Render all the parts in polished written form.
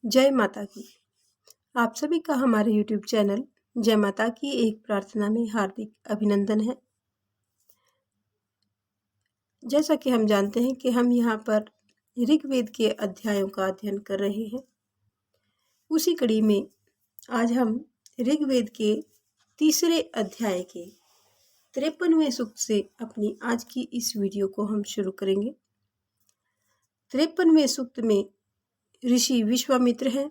जय माता की। आप सभी का हमारे YouTube चैनल जय माता की एक प्रार्थना में हार्दिक अभिनंदन है। जैसा कि हम जानते हैं कि हम यहाँ पर ऋग्वेद के अध्यायों का अध्ययन कर रहे हैं। उसी कड़ी में आज हम ऋग्वेद के तीसरे अध्याय के 53वें सूक्त से अपनी आज की इस वीडियो को हम शुरू करेंगे। 53वें सूक्त में ऋषि विश्वामित्र हैं,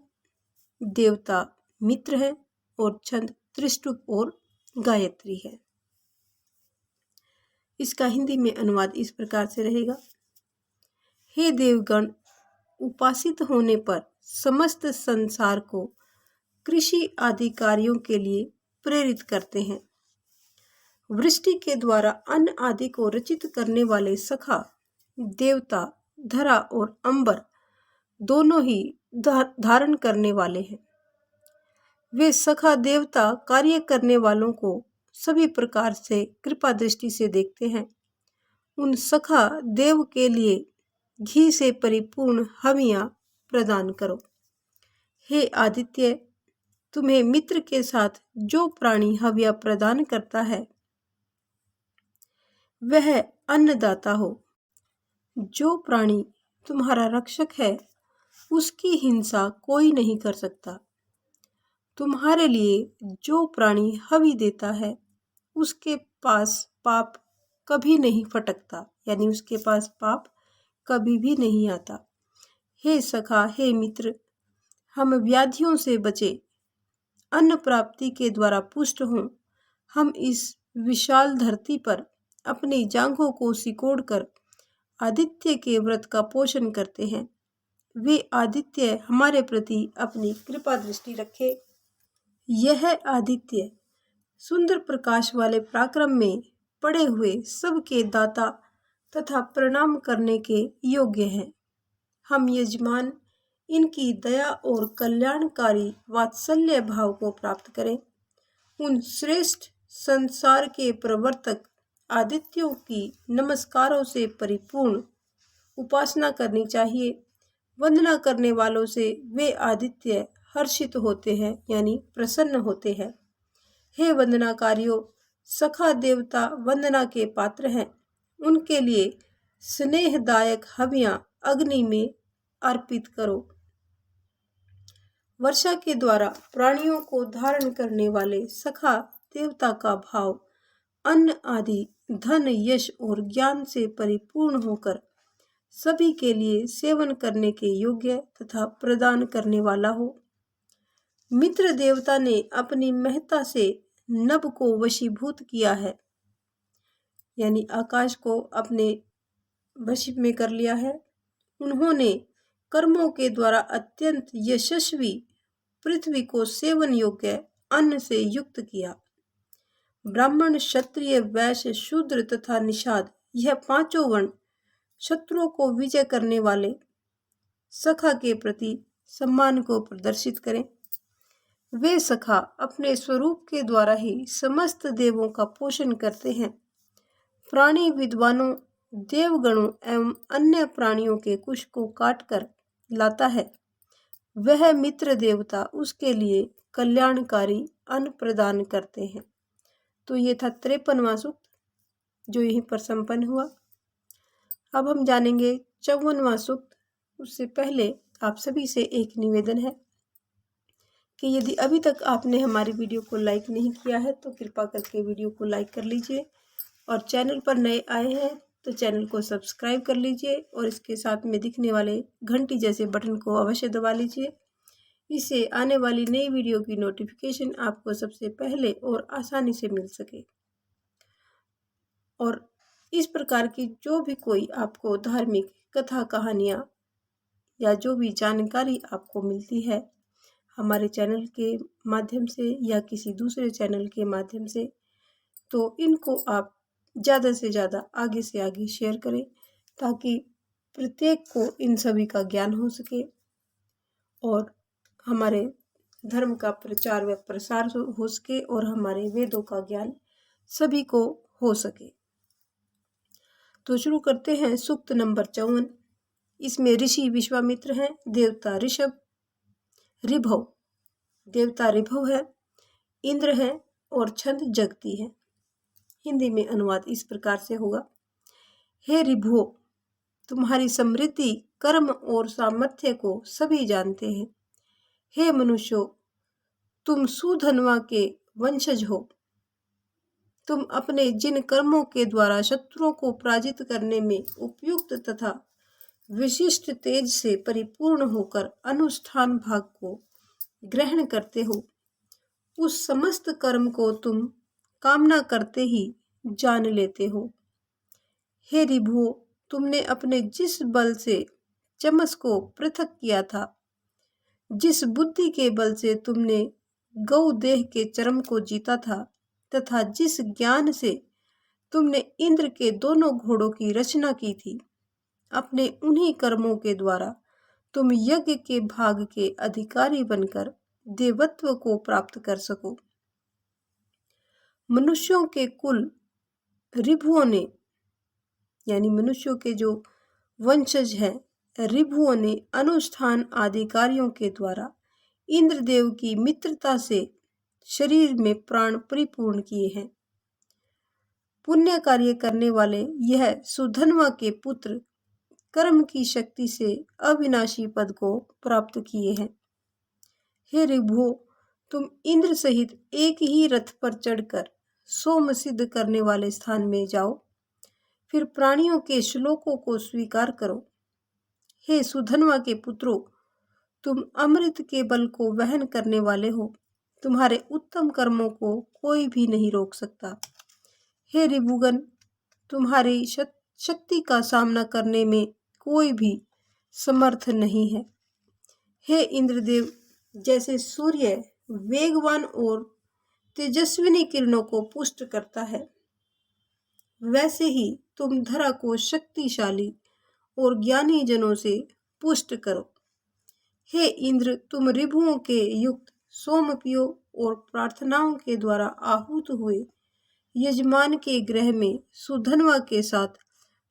देवता मित्र है और छंद त्रिष्टुप और गायत्री है। इसका हिंदी में अनुवाद इस प्रकार से रहेगा। हे देवगण, उपासित होने पर समस्त संसार को कृषि आदि कार्यों के लिए प्रेरित करते हैं। वृष्टि के द्वारा अन्न आदि को रचित करने वाले सखा देवता धरा और अंबर दोनों ही धारण करने वाले हैं। वे सखा देवता कार्य करने वालों को सभी प्रकार से कृपा दृष्टि से देखते हैं। उन सखा देव के लिए घी से परिपूर्ण हवियां प्रदान करो। हे आदित्य, तुम्हें मित्र के साथ जो प्राणी हवियां प्रदान करता है वह अन्नदाता हो। जो प्राणी तुम्हारा रक्षक है उसकी हिंसा कोई नहीं कर सकता। तुम्हारे लिए जो प्राणी हवि देता है उसके पास पाप कभी नहीं फटकता, यानी उसके पास पाप कभी भी नहीं आता। हे सखा, हे मित्र, हम व्याधियों से बचे, अन्न प्राप्ति के द्वारा पुष्ट हों। हम इस विशाल धरती पर अपनी जांघों को सिकोड़कर आदित्य के व्रत का पोषण करते हैं। वे आदित्य हमारे प्रति अपनी कृपा दृष्टि रखे। यह आदित्य सुंदर प्रकाश वाले पराक्रम में पड़े हुए सबके दाता तथा प्रणाम करने के योग्य हैं। हम यजमान इनकी दया और कल्याणकारी वात्सल्य भाव को प्राप्त करें। उन श्रेष्ठ संसार के प्रवर्तक आदित्यों की नमस्कारों से परिपूर्ण उपासना करनी चाहिए। वंदना करने वालों से वे आदित्य हर्षित होते हैं, यानी प्रसन्न होते हैं। हे वंदनाकारियों, सखा देवता वंदना के पात्र हैं। उनके लिए स्नेहदायक हवियां अग्नि में अर्पित करो। वर्षा के द्वारा प्राणियों को धारण करने वाले सखा देवता का भाव अन्न आदि धन यश और ज्ञान से परिपूर्ण होकर सभी के लिए सेवन करने के योग्य तथा प्रदान करने वाला हो। मित्र देवता ने अपनी महत्ता से नभ को वशीभूत किया है, यानी आकाश को अपने वश में कर लिया है। उन्होंने कर्मों के द्वारा अत्यंत यशस्वी पृथ्वी को सेवन योग्य अन्न से युक्त किया। ब्राह्मण, क्षत्रिय, वैश्य, शूद्र तथा निषाद, यह पांचों वर्ण शत्रुओं को विजय करने वाले सखा के प्रति सम्मान को प्रदर्शित करें। वे सखा अपने स्वरूप के द्वारा ही समस्त देवों का पोषण करते हैं। प्राणी विद्वानों, देवगणों एवं अन्य प्राणियों के कुश को काटकर लाता है। वह मित्र देवता उसके लिए कल्याणकारी अन्न प्रदान करते हैं। तो ये था 53वां सूक्त जो यहीं पर संपन्न हुआ। अब हम जानेंगे 54वां सूक्त। उससे पहले आप सभी से एक निवेदन है कि यदि अभी तक आपने हमारी वीडियो को लाइक नहीं किया है तो कृपा करके वीडियो को लाइक कर लीजिए, और चैनल पर नए आए हैं तो चैनल को सब्सक्राइब कर लीजिए और इसके साथ में दिखने वाले घंटी जैसे बटन को अवश्य दबा लीजिए। इससे आने वाली नई वीडियो की नोटिफिकेशन आपको सबसे पहले और आसानी से मिल सके। और इस प्रकार की जो भी कोई आपको धार्मिक कथा कहानियाँ या जो भी जानकारी आपको मिलती है हमारे चैनल के माध्यम से या किसी दूसरे चैनल के माध्यम से, तो इनको आप ज़्यादा से ज़्यादा आगे से आगे शेयर करें ताकि प्रत्येक को इन सभी का ज्ञान हो सके और हमारे धर्म का प्रचार व प्रसार हो सके और हमारे वेदों का ज्ञान सभी को हो सके। तो शुरू करते हैं सूक्त नंबर 54। इसमें ऋषि विश्वामित्र हैं, देवता ऋषभ ऋभव, देवता ऋभव है, इंद्र है और छंद जगती है। हिंदी में अनुवाद इस प्रकार से होगा। हे ऋभुओं, तुम्हारी समृद्धि, कर्म और सामर्थ्य को सभी जानते हैं। हे मनुष्यों, तुम सुधनवा के वंशज हो। तुम अपने जिन कर्मों के द्वारा शत्रुओं को पराजित करने में उपयुक्त तथा विशिष्ट तेज से परिपूर्ण होकर अनुष्ठान भाग को ग्रहण करते हो, उस समस्त कर्म को तुम कामना करते ही जान लेते हो। हे ऋभुओं, तुमने अपने जिस बल से चमस को पृथक किया था, जिस बुद्धि के बल से तुमने गौ देह के चरम को जीता था, तथा जिस ज्ञान से तुमने इंद्र के दोनों घोड़ों की रचना की थी, अपने उन्हीं कर्मों के द्वारा तुम यज्ञ के भाग के अधिकारी बनकर देवत्व को प्राप्त कर सको। मनुष्यों के कुल ऋभुओं ने, यानी मनुष्यों के जो वंशज हैं, ऋभुओं ने अनुष्ठान आदि कार्यों के द्वारा इंद्रदेव की मित्रता से शरीर में प्राण परिपूर्ण किए हैं। पुण्य कार्य करने वाले यह सुधनवा के पुत्र कर्म की शक्ति से अविनाशी पद को प्राप्त किए हैं। हे ऋभुओं, तुम इंद्र सहित एक ही रथ पर चढ़कर सोम सिद्ध करने वाले स्थान में जाओ, फिर प्राणियों के श्लोकों को स्वीकार करो। हे सुधनवा के पुत्रों, तुम अमृत के बल को वहन करने वाले हो। तुम्हारे उत्तम कर्मों को कोई भी नहीं रोक सकता। हे ऋभुगण, तुम्हारी शक्ति का सामना करने में कोई भी समर्थ नहीं है। हे इंद्रदेव, जैसे सूर्य वेगवान और तेजस्विनी किरणों को पुष्ट करता है, वैसे ही तुम धरा को शक्तिशाली और ज्ञानी जनों से पुष्ट करो। हे इंद्र, तुम ऋभुओं के युक्त सोमपियों और प्रार्थनाओं के द्वारा आहूत हुए यजमान के ग्रह में सुधनवा के साथ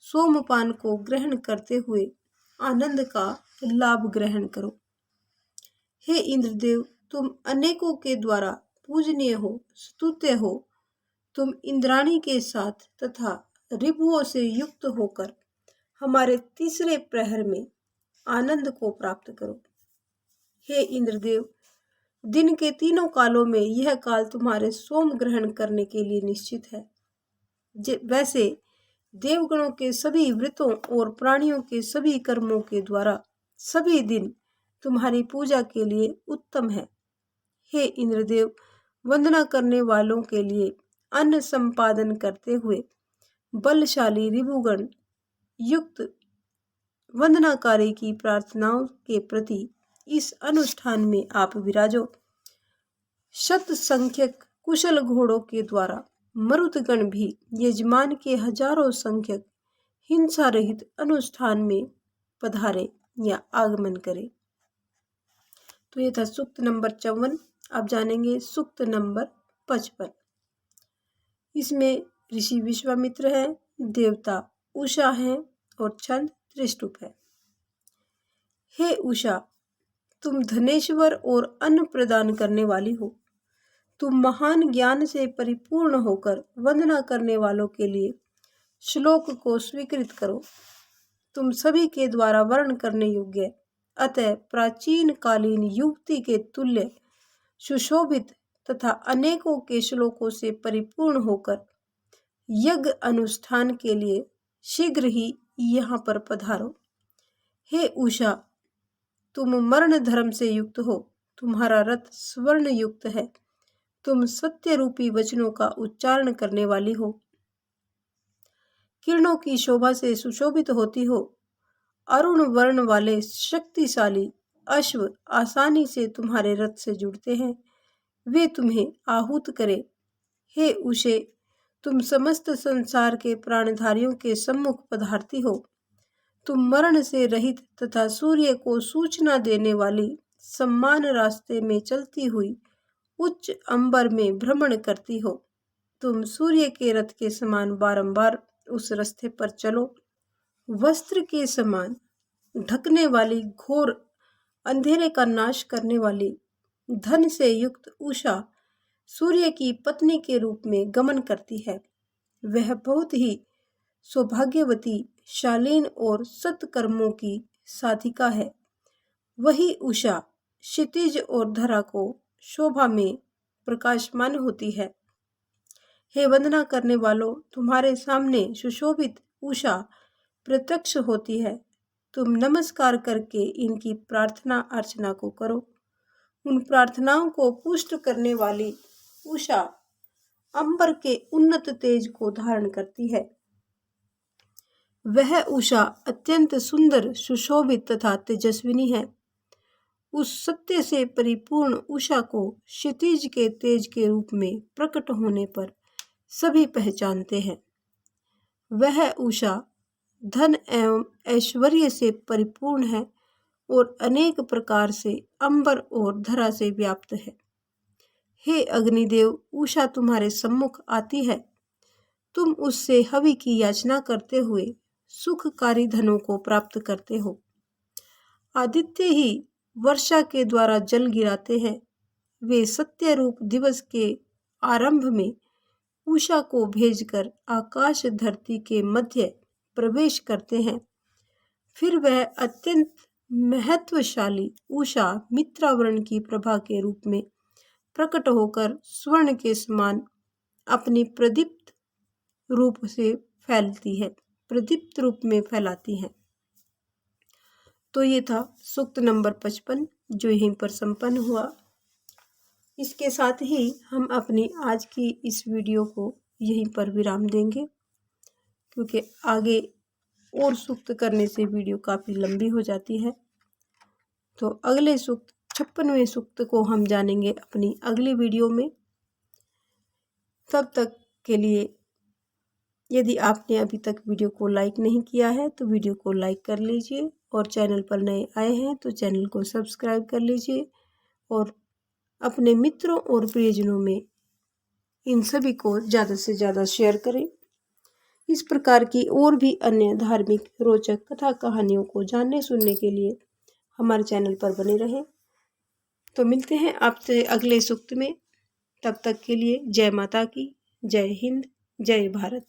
सोमपान को ग्रहण करते हुए आनंद का लाभ ग्रहण करो। हे इंद्रदेव, तुम अनेकों के द्वारा पूजनीय हो, स्तुत्य हो। तुम इंद्राणी के साथ तथा ऋभुओं से युक्त होकर हमारे तीसरे प्रहर में आनंद को प्राप्त करो। हे इंद्रदेव, दिन के तीनों कालों में यह काल तुम्हारे सोम ग्रहण करने के लिए निश्चित है। वैसे देवगणों के सभी व्रतों और प्राणियों के सभी कर्मों के द्वारा सभी दिन तुम्हारी पूजा के लिए उत्तम है। हे इंद्रदेव, वंदना करने वालों के लिए अन्न संपादन करते हुए बलशाली ऋभुगण युक्त वंदनाकारी की प्रार्थनाओं के प्रति इस अनुष्ठान में आप विराजो। शत संख्यक कुशल घोड़ों के द्वारा मरुदगण भी यजमान के हजारों संख्यक हिंसा रहित अनुष्ठान में पधारे या आगमन करे। तो ये था सूक्त नंबर 54। अब जानेंगे सूक्त नंबर 55। इसमें ऋषि विश्वामित्र है, देवता उषा है और छंद त्रिष्टुप है। हे उषा, तुम धनेश्वर और अन्न प्रदान करने वाली हो। तुम महान ज्ञान से परिपूर्ण होकर वंदना करने वालों के लिए श्लोक को स्वीकृत करो। तुम सभी के द्वारा वर्ण करने योग्य, अतः प्राचीन कालीन युक्ति के तुल्य सुशोभित तथा अनेकों के श्लोकों से परिपूर्ण होकर यज्ञ अनुष्ठान के लिए शीघ्र ही यहाँ पर पधारो। हे उषा, तुम मरण धर्म से युक्त हो। तुम्हारा रथ स्वर्ण युक्त है। तुम सत्य रूपी वचनों का उच्चारण करने वाली हो। किरणों की शोभा से सुशोभित होती हो। अरुण वर्ण वाले शक्तिशाली अश्व आसानी से तुम्हारे रथ से जुड़ते हैं। वे तुम्हें आहूत करे। हे उषे, तुम समस्त संसार के प्राणधारियों के सम्मुख पधारती हो। तुम मरण से रहित तथा सूर्य को सूचना देने वाली सम्मान रास्ते में चलती हुई उच्च अंबर में भ्रमण करती हो। तुम सूर्य के रथ के समान बारंबार उस रास्ते पर चलो। वस्त्र के समान ढकने वाली घोर अंधेरे का नाश करने वाली धन से युक्त उषा सूर्य की पत्नी के रूप में गमन करती है। वह बहुत ही सौभाग्यवती, शालीन और सत्कर्मों की साधिका है। वही उषा क्षितिज और धरा को शोभा में प्रकाशमान होती है। हे वंदना करने वालों, तुम्हारे सामने सुशोभित उषा प्रत्यक्ष होती है। तुम नमस्कार करके इनकी प्रार्थना अर्चना को करो। उन प्रार्थनाओं को पुष्ट करने वाली उषा अंबर के उन्नत तेज को धारण करती है। वह उषा अत्यंत सुंदर, सुशोभित तथा तेजस्विनी है। उस सत्य से परिपूर्ण उषा को क्षितिज के तेज के रूप में प्रकट होने पर सभी पहचानते हैं। वह उषा धन एवं ऐश्वर्य से परिपूर्ण है और अनेक प्रकार से अंबर और धरा से व्याप्त है। हे अग्निदेव, उषा तुम्हारे सम्मुख आती है। तुम उससे हवि की याचना करते हुए सुखकारी धनों को प्राप्त करते हो। आदित्य ही वर्षा के द्वारा जल गिराते हैं। वे सत्य रूप दिवस के आरंभ में उषा को भेजकर आकाश धरती के मध्य प्रवेश करते हैं। फिर वह अत्यंत महत्वशाली उषा मित्रावरण की प्रभा के रूप में प्रकट होकर स्वर्ण के समान अपनी प्रदीप्त रूप से फैलती है, प्रदीप्त रूप में फैलाती है। तो ये था सूक्त नंबर 55 जो यहीं पर संपन्न हुआ। इसके साथ ही हम अपनी आज की इस वीडियो को यहीं पर विराम देंगे, क्योंकि आगे और सूक्त करने से वीडियो काफ़ी लंबी हो जाती है। तो अगले सूक्त 56वें सूक्त को हम जानेंगे अपनी अगली वीडियो में। तब तक के लिए यदि आपने अभी तक वीडियो को लाइक नहीं किया है तो वीडियो को लाइक कर लीजिए, और चैनल पर नए आए हैं तो चैनल को सब्सक्राइब कर लीजिए, और अपने मित्रों और प्रियजनों में इन सभी को ज़्यादा से ज़्यादा शेयर करें। इस प्रकार की और भी अन्य धार्मिक रोचक कथा कहानियों को जानने सुनने के लिए हमारे चैनल पर बने रहें। तो मिलते हैं आपसे अगले सूक्त में। तब तक के लिए जय माता की, जय हिंद, जय भारत।